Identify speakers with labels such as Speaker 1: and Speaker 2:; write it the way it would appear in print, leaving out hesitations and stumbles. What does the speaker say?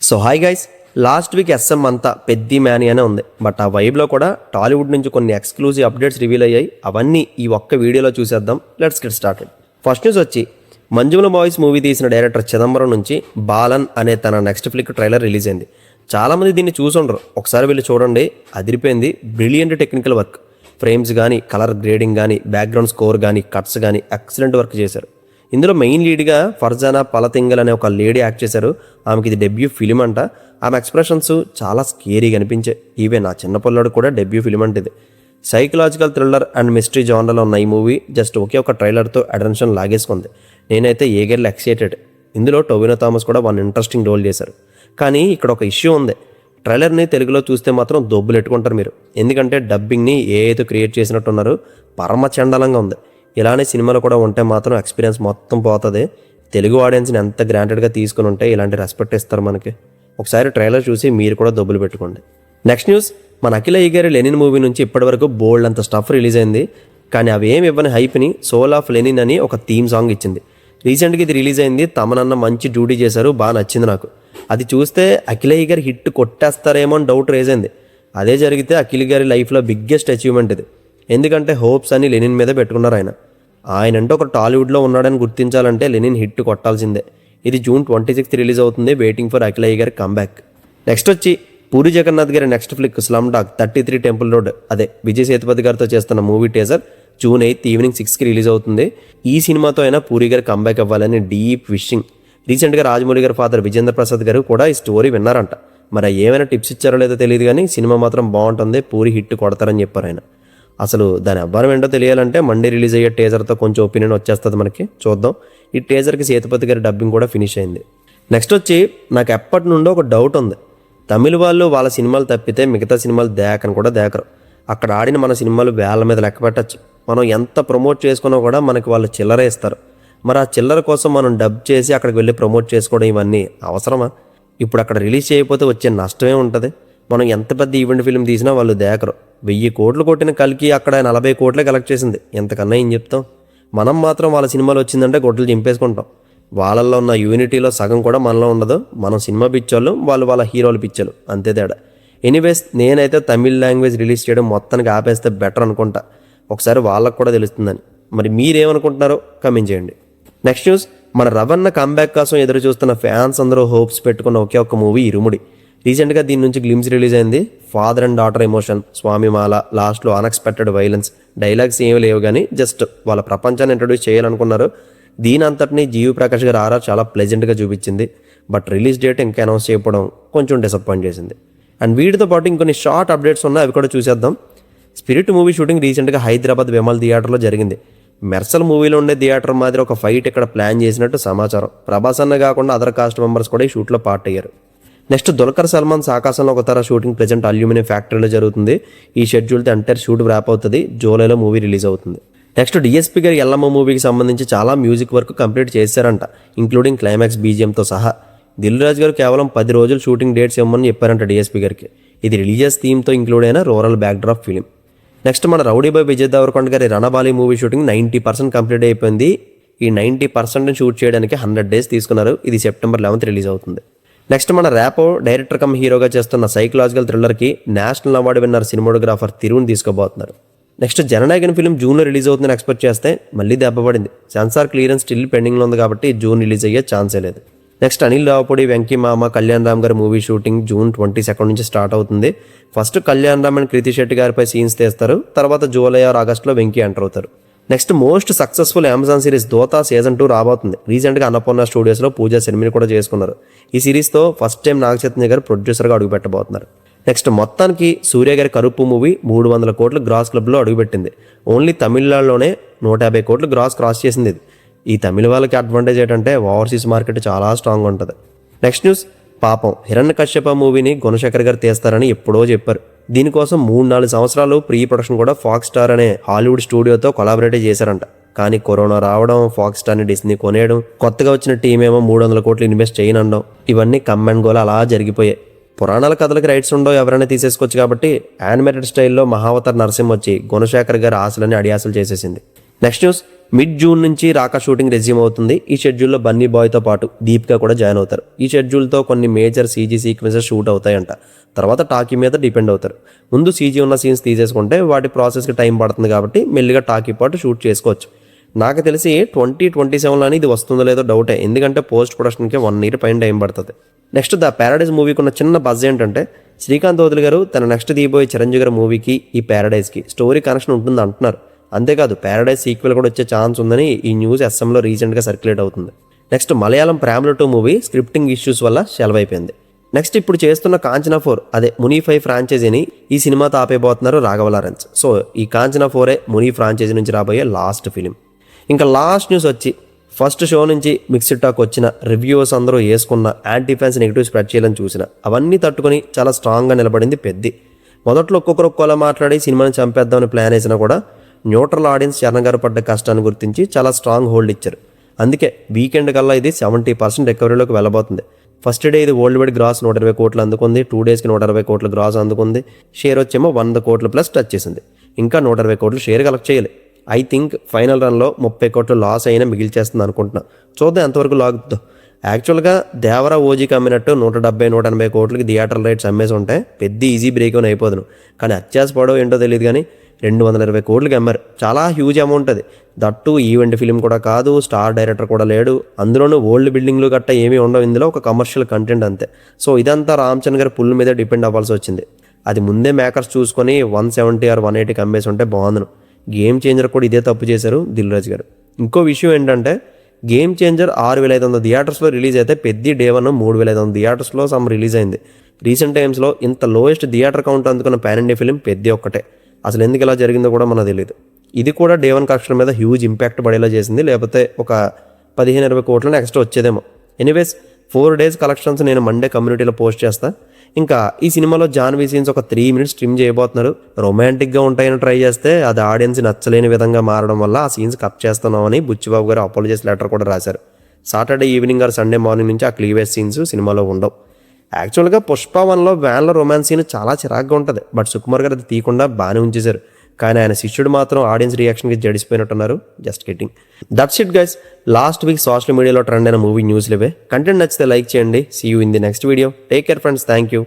Speaker 1: So hi guys, last week SM అంతా పెద్ది many అనే ఉంది. బట్ ఆ వైబ్లో కూడా టాలీవుడ్ నుంచి కొన్ని ఎక్స్క్లూజివ్ అప్డేట్స్ రివీల్ అయ్యాయి. అవన్నీ ఈ ఒక్క వీడియోలో చూసేద్దాం. Let's get started. First news వచ్చి మంజుల బాయ్స్ మూవీ తీసిన డైరెక్టర్ చిదంబరం నుంచి బాలన్ అనే తన నెక్స్ట్ ఫ్లిక్ ట్రైలర్ రిలీజ్ అయింది. చాలామంది దీన్ని చూసుండ్రు, ఒకసారి వెళ్ళి చూడండి. అదిరిపోయింది. బ్రిలియంట్ టెక్నికల్ వర్క్, ఫ్రేమ్స్ కానీ, కలర్ గ్రేడింగ్ కానీ, బ్యాక్గ్రౌండ్ స్కోర్ కానీ, కట్స్ కానీ ఎక్సలెంట్ వర్క్ చేశారు. ఇందులో మెయిన్ లీడ్గా ఫర్జానా పలతింగల్ అనే ఒక లేడీ యాక్ట్ చేశారు. ఆమెకి ఇది డెబ్యూ ఫిలిం అంట. ఆమె ఎక్స్ప్రెషన్స్ చాలా స్కేరీగా అనిపించాయి. ఈవెన్ నా చిన్నపిల్లడు కూడా డెబ్యూ ఫిలిం అంటే ఇది. సైకలాజికల్ థ్రిల్లర్ అండ్ మిస్టరీ జానర్లో ఉన్న ఈ మూవీ జస్ట్ ఒకే ఒక ట్రైలర్తో అటెన్షన్ లాగేసుకుంది. నేనైతే ఏగర్లు ఎక్సైటెడ్. ఇందులో టొవినో థామస్ కూడా వన్ ఇంట్రెస్టింగ్ రోల్ చేశారు. కానీ ఇక్కడ ఒక ఇష్యూ ఉంది. ట్రైలర్ని తెలుగులో చూస్తే మాత్రం దొబ్బులు ఎట్టుకుంటారు మీరు. ఎందుకంటే డబ్బింగ్ని ఏఐతో క్రియేట్ చేసినట్టున్నారు. పరమ చండాలంగా ఉంది. ఇలానే సినిమాలు కూడా ఉంటే మాత్రం ఎక్స్పీరియన్స్ మొత్తం పోతుంది. తెలుగు ఆడియన్స్ని ఎంత గ్రాంటెడ్గా తీసుకుని ఉంటే ఇలాంటి రెస్పెక్ట్ ఇస్తారు మనకి. ఒకసారి ట్రైలర్ చూసి మీరు కూడా దొబ్బులు పెట్టుకోండి. నెక్స్ట్ న్యూస్, మన అఖిల గారి లెనిన్ మూవీ నుంచి ఇప్పటివరకు బోల్డ్ అంత స్టఫ్ రిలీజ్ అయింది. కానీ అవి ఏమి ఇవ్వని హైప్ని సోల్ ఆఫ్ లెనిన్ అని ఒక థీమ్ సాంగ్ ఇచ్చింది. రీసెంట్గా ఇది రిలీజ్ అయింది. తమనన్న మంచి డ్యూటీ చేశారు, బాగా నచ్చింది నాకు. అది చూస్తే అఖిల గారి హిట్ కొట్టేస్తారేమో అని డౌట్ రేజ్ అయింది. అదే జరిగితే అఖిల గారి లైఫ్లో బిగ్గెస్ట్ అచీవ్మెంట్ ఇది. ఎందుకంటే హోప్స్ అని లెనిన్ మీద పెట్టుకున్నారు. ఆయన అంటే ఒక టాలీవుడ్లో ఉన్నాడని గుర్తించాలంటే లెనిన్ హిట్ కొట్టాల్సిందే. ఇది June 26 రిలీజ్ అవుతుంది. వెయిటింగ్ ఫర్ అఖిల గారి కంబ్యాక్. నెక్స్ట్ వచ్చి పూరి జగన్నాథ్ గారి next flick slum dog 33 temple road, అదే విజయ్ సేతుపతి గారితో చేస్తున్న మూవీ టీజర్ June 8 ఈవినింగ్ 6కి రిలీజ్ అవుతుంది. ఈ సినిమాతో అయినా పూరి గారి కంబ్యాక్ అవ్వాలని డీప్ విషింగ్. రీసెంట్గా రాజమౌళి గారి ఫాదర్ విజేంద్ర ప్రసాద్ గారు కూడా ఈ స్టోరీ విన్నారంట. మరి ఏమైనా టిప్స్ ఇచ్చారో లేదో తెలియదు, కానీ సినిమా మాత్రం బాగుంటుంది, పూరి హిట్ కొడతారని చెప్పారు ఆయన. అసలు దాని అబ్బారం ఏంటో తెలియాలంటే మండే రిలీజ్ అయ్యే టీజర్తో కొంచెం ఒపీనియన్ వచ్చేస్తుంది మనకి. చూద్దాం. ఈ టీజర్కి సేతుపతి గారి డబ్బింగ్ కూడా ఫినిష్ అయింది. నెక్స్ట్ వచ్చి నాకు ఎప్పటి నుండో ఒక డౌట్ ఉంది. తమిళ వాళ్ళు వాళ్ళ సినిమాలు తప్పితే మిగతా సినిమాలు దేకని కూడా దేకరు. అక్కడ ఆడిన మన సినిమాలు వేల మీద లెక్క పెట్టచ్చు. మనం ఎంత ప్రమోట్ చేసుకున్నా కూడా మనకి వాళ్ళు చిల్లర ఇస్తారు. మరి ఆ చిల్లర కోసం మనం డబ్ చేసి అక్కడికి వెళ్ళి ప్రమోట్ చేసుకోవడం ఇవన్నీ అవసరమా? ఇప్పుడు అక్కడ రిలీజ్ చేయకపోతే వచ్చే నష్టమే ఉంటుంది. మనం ఎంత పెద్ద ఈవెంట్ ఫిల్మ్ తీసినా వాళ్ళు దేకరు. 1000 కోట్లు కొట్టిన కలికి అక్కడ 40 కోట్లే కలెక్ట్ చేసింది. ఎంతకన్నా ఏం చెప్తాం? మనం మాత్రం వాళ్ళ సినిమాలు వచ్చిందంటే గొడ్డలు చింపేసుకుంటాం. వాళ్ళల్లో ఉన్న యూనిటీలో సగం కూడా మనలో ఉండదు. మనం సినిమా పిచ్చోళ్ళు, వాళ్ళు వాళ్ళ హీరోలు పిచ్చోళ్ళు, అంతే తేడా. ఎనీవేస్, నేనైతే తమిళ్ లాంగ్వేజ్ రిలీజ్ చేయడం మొత్తానికి ఆపేస్తే బెటర్ అనుకుంటా. ఒకసారి వాళ్ళకు కూడా తెలుస్తుందని. మరి మీరేమనుకుంటున్నారో కమెంట్ చేయండి. నెక్స్ట్ న్యూస్, మన రవణ కంబ్యాక్ కోసం ఎదురు చూస్తున్న ఫ్యాన్స్ అందరూ హోప్స్ పెట్టుకున్న ఒకే ఒక్క మూవీ ఇరుముడి. రీసెంట్గా దీని నుంచి గ్లిమ్స్ రిలీజ్ అయింది. ఫాదర్ అండ్ డాటర్ ఎమోషన్, స్వామిమాల, లాస్ట్లో అన్ఎక్స్పెక్టెడ్ వైలెన్స్, డైలాగ్స్ ఏమీ లేవు, కానీ జస్ట్ వాళ్ళ ప్రపంచాన్ని ఇంట్రడ్యూస్ చేయాలనుకున్నారు. దీని అంతటినీ జీవి ప్రకాష్ గారు ఆర్ఆర్ చాలా ప్లెజెంట్గా చూపించింది. బట్ రిలీజ్ డేట్ ఇంకా అనౌన్స్ చేయడం కొంచెం డిసప్పాయింట్ చేసింది. అండ్ వీటితో పాటు ఇంకొన్ని షార్ట్ అప్డేట్స్ ఉన్నాయి, అవి కూడా చూసేద్దాం. స్పిరిట్ మూవీ షూటింగ్ రీసెంట్గా హైదరాబాద్ విమల్ థియేటర్లో జరిగింది. మెర్సల్ మూవీలో ఉండే థియేటర్ మాదిరి ఒక ఫైట్ ఇక్కడ ప్లాన్ చేసినట్టు సమాచారం. ప్రభాస్ అన్న కాకుండా అదర్ కాస్ట్ మెంబర్స్ కూడా ఈ షూట్లో పార్ట్ అయ్యారు. నెక్స్ట్, దుల్కర్ సల్మాన్ ఆకాశంలో ఒక తర షూటింగ్ ప్రెజెంట్ అల్యూమినియం ఫ్యాక్టరీలో జరుగుతుంది. ఈ షెడ్యూల్తో ఎంటైర్ షూట్ ర్యాప్ అవుతుంది. జూలైలో మూవీ రిలీజ్ అవుతుంది. నెక్స్ట్, డిఎస్పీ గారి ఎల్లమ్మ మూవీకి సంబంధించి చాలా మ్యూజిక్ వర్క్ కంప్లీట్ చేశారంట, ఇంక్లూడింగ్ క్లైమాక్స్ బీజిఎంతో సహా. దిల్ రాజు గారు కేవలం 10 రోజులు షూటింగ్ డేట్స్ ఇవ్వమని చెప్పారంట డిఎస్పీ గారికి. ఇది రిలీజియస్ థీమ్తో ఇంక్లూడ్ అయిన రూరల్ బ్యాక్డ్రాప్ ఫిలిం. నెక్స్ట్, మన రౌడీ బాయ్ విజయ్ దేవరకొండ గారి రణబాలి మూవీ షూటింగ్ 90% కంప్లీట్ అయిపోయింది. ఈ 90% షూట్ చేయడానికి 100 డేస్ తీసుకున్నారు. ఇది September 11 రిలీజ్ అవుతుంది. నెక్స్ట్, మన ర్యాపో డైరెక్టర్ కమ్ హీరోగా చేస్తున్న సైకలాజికల్ థ్రిల్లర్కి నేషనల్ అవార్డు విన్నర్ సినిమాటోగ్రాఫర్ తిరుని తీసుకోబోతున్నారు. నెక్స్ట్, జననాయకన్ ఫిల్మ్ జూన్లో రిలీజ్ అవుతుందని ఎక్స్పెక్ట్ చేస్తే మళ్ళీ దెబ్బపడింది. సెన్సార్ క్లియరెన్స్ స్టిల్ పెండింగ్లో ఉంది కాబట్టి జూన్ రిలీజ్ అయ్యే ఛాన్సే లేదు. నెక్స్ట్, అనిల్ రావుపూడి, వెంకీ మామ, కళ్యాణ్ రామ్ గారి మూవీ షూటింగ్ June 22 నుంచి స్టార్ట్ అవుతుంది. ఫస్ట్ కళ్యాణ్ రామ్ అండ్ కృతి శెట్టి గారిపై సీన్స్ తీస్తారు. తర్వాత జూలై ఆర్ ఆగస్టులో వెంకీ ఎంటర్ అవుతారు. Next, most successful Amazon series Dhootha season 2 రాబోతుంది. రీసెంట్గా అన్నపూర్ణ స్టూడియోస్లో పూజా సెరమనీ కూడా చేసుకున్నారు. ఈ సిరీస్తో ఫస్ట్ టైం నాగ చైతన్య గారు ప్రొడ్యూసర్గా అడుగుపెట్టబోతున్నారు. నెక్స్ట్, మొత్తానికి సూర్య గారి కరుపు మూవీ 300 కోట్లు గ్రాస్ క్లబ్లో అడుగుపెట్టింది. ఓన్లీ తమిళనాడులోనే 150 కోట్లు గ్రాస్ క్రాస్ చేసింది. ఇది ఈ తమిళ వాళ్ళకి అడ్వాంటేజ్ ఏంటంటే ఓవర్సీస్ మార్కెట్ చాలా స్ట్రాంగ్ ఉంటుంది. నెక్స్ట్ న్యూస్, పాపం హిరణ్యకశ్యప మూవీని గుణశేఖర్ గారు తీస్తారని ఎప్పుడో చెప్పారు. దీనికోసం 3-4 సంవత్సరాలు ప్రీ ప్రొడక్షన్ కూడా ఫాక్స్ స్టార్ అనే హాలీవుడ్ స్టూడియోతో కొలాబరేట్ చేశారంట. కానీ కరోనా రావడం, ఫాక్స్ స్టార్ని డిస్నీ కొనేయడం, కొత్తగా వచ్చిన టీం ఏమో 300 కోట్లు ఇన్వెస్ట్ చేయనండం, ఇవన్నీ కమ్ అండ్ గోలు అలా జరిగిపోయాయి. పురాణాల కథలకు రైట్స్ ఉండవు, ఎవరైనా తీసేసుకోవచ్చు. కాబట్టి యానిమేటెడ్ స్టైల్లో మహావతార్ నరసింహ వచ్చి గుణశేఖర్ గారి ఆశలని అడియాసలు చేసేసింది. నెక్స్ట్ న్యూస్, మిడ్ జూన్ నుంచి రాకా షూటింగ్ రెజ్యూమ్ అవుతుంది. ఈ షెడ్యూల్లో బన్నీ బాయ్తో పాటు దీపిక కూడా జాయిన్ అవుతారు. ఈ షెడ్యూల్తో కొన్ని మేజర్ సీజీ సీక్వెన్సెస్ షూట్ అవుతాయంట. తర్వాత టాకీ మీద డిపెండ్ అవుతారు. ముందు సీజీ ఉన్న సీన్స్ తీసేసుకుంటే వాటి ప్రాసెస్కి టైం పడుతుంది కాబట్టి మెల్లిగా టాకీ పాటు షూట్ చేసుకోవచ్చు. నాకు తెలిసి 2027లోని ఇది వస్తుందో లేదో డౌటే, ఎందుకంటే పోస్ట్ ప్రొడక్షన్కి 1 year పైన టైం పడుతుంది. నెక్స్ట్ ద ప్యారడైజ్ మూవీకి ఉన్న చిన్న బజ్ ఏంటంటే శ్రీకాంత్ వదులు గారు తన నెక్స్ట్ తీయబోయే చిరంజీవి గారి మూవీకి ఈ ప్యారడైజ్కి స్టోరీ కనెక్షన్ ఉంటుంది అంటున్నారు. అంతేకాదు ప్యారడైజ్ సీక్వెల్ కూడా వచ్చే ఛాన్స్ ఉందని ఈ న్యూస్ ఎస్ఎంలో రీసెంట్గా సర్క్యులేట్ అవుతుంది. నెక్స్ట్ మలయాళం ప్రేమలు 2 మూవీ స్క్రిప్టింగ్ ఇష్యూస్ వల్ల సెలవైపోయింది. నెక్స్ట్ ఇప్పుడు చేస్తున్న కాంచనా 4 అదే మునీ 5 ఫ్రాంచైజీని ఈ సినిమాతో ఆపేయబోతున్నారు రాఘవ లారెన్స్. సో ఈ కాంచనా 4 మునీ ఫ్రాంచైజీ నుంచి రాబోయే లాస్ట్ ఫిలిం. ఇంకా లాస్ట్ న్యూస్ వచ్చి ఫస్ట్ షో నుంచి మిక్స్డ్ టాక్ వచ్చిన రివ్యూవర్స్ అందరూ వేసుకున్న యాంటీ ఫ్యాన్స్ నెగిటివ్ స్ప్రెడ్ చేయాలని చూసిన అవన్నీ తట్టుకొని చాలా స్ట్రాంగ్గా నిలబడింది పెద్ది. మొదట్లో ఒక్కొక్కలా మాట్లాడి సినిమాని చంపేద్దామని ప్లాన్ వేసినా కూడా న్యూట్రల్ ఆడియన్స్ చరణ్ గారు పడ్డ కష్టాన్ని గుర్తించి చాలా స్ట్రాంగ్ హోల్డ్ ఇచ్చారు. అందుకే వీకెండ్ కల్లా ఇది 70% రికవరీలోకి వెళ్ళబోతుంది. ఫస్ట్ డే ఇది వరల్డ్ వైడ్ గ్రాస్ 120 కోట్లు అందుకుంది. 2 daysకి 160 కోట్ల గ్రాస్ అందుకుంది. షేర్ వచ్చేమో 100 కోట్లు ప్లస్ టచ్ చేసింది. ఇంకా 120 కోట్లు షేర్ కలెక్ట్ చేయాలి. ఐ థింక్ ఫైనల్ రన్లో 30 కోట్లు లాస్ అయినా మిగిల్చేస్తుంది అనుకుంటున్నా. చూద్దాం ఎంతవరకు లాగుతుందో. యాక్చువల్గా దేవరా ఓజీకి అమ్మినట్టు 170-180 కోట్లకి థియేటర్ రైట్స్ అమ్మేసి ఉంటే పెద్ద ఈజీ బ్రేక్ అని అయిపోదును. కానీ అత్యాసపడో ఏంటో తెలియదు కానీ 220 కోట్లకి అమ్మారు. చాలా హ్యూజ్ అమౌంట్ అది. దట్టు ఈవెంట్ ఫిలిం కూడా కాదు, స్టార్ డైరెక్టర్ కూడా లేడు, అందులోనూ ఓల్డ్ బిల్డింగ్లు గట్ట ఏమీ ఉండవు. ఇందులో ఒక కమర్షియల్ కంటెంట్ అంతే. సో ఇదంతా రామ్ చరణ్ గారి పుల్ మీద డిపెండ్ అవ్వాల్సి వచ్చింది. అది ముందే మేకర్స్ చూసుకొని 170 or 180కి అమ్మేసి ఉంటే బాగుందును. గేమ్ చేంజర్ కూడా ఇదే తప్పు చేశారు దిల్ రాజు గారు. ఇంకో విషయం ఏంటంటే గేమ్ చేంజర్ 6500 థియేటర్స్లో రిలీజ్ అయితే పెద్ద డే 1 3500 థియేటర్స్లో సమ్ రిలీజ్ అయింది. రీసెంట్ టైమ్స్లో ఇంత లోయెస్ట్ థియేటర్ కౌంట్ అందుకున్న పాన్ ఇండియా ఫిలిం పెద్ద ఒక్కటే. అసలు ఎందుకు ఇలా జరిగిందో కూడా మనకు తెలియదు. ఇది కూడా డే 1 కలెక్షన్ మీద హ్యూజ్ ఇంపాక్ట్ పడేలా చేసింది. లేకపోతే ఒక 15-20 కోట్లను ఎక్స్ట్రా వచ్చేదేమో. ఎనీవేస్ 4 days కలెక్షన్స్ నేను మండే కమ్యూనిటీలో పోస్ట్ చేస్తా. ఇంకా ఈ సినిమాలో జాన్వీ సీన్స్ ఒక 3 minutes ట్రిమ్ చేయబోతున్నారు. రొమాంటిక్గా ఉంటాయని ట్రై చేస్తే అది ఆడియన్స్ నచ్చలేని విధంగా మారడం వల్ల ఆ సీన్స్ కట్ చేస్తున్నామని బుచ్చిబాబు గారు అపాలజీస్ లెటర్ కూడా రాశారు. Saturday evening or Sunday morning నుంచి ఆ క్లీవేజ్ సీన్స్ సినిమాలో ఉండవు. యాక్చువల్గా పుష్ప 1లో వ్యాన్లో రొమాన్స్ సీన్ చాలా చిరాగ్గా ఉంటుంది. బట్ సుకుమార్ గారు అది తీయకుండా బాగానే ఉంచేశారు. కానీ ఆయన శిష్యుడు మాత్రం ఆడియన్స్ రియాక్షన్కి జడిసిపోయినట్టున్నారు. Just kidding. That's it guys. Last week social మీడియాలో ట్రెండ్ అయిన మూవీ న్యూస్లు ఇవే. కంటెంట్ నచ్చితే లైక్ చేయండి. See you in the next video. Take care friends. Thank you.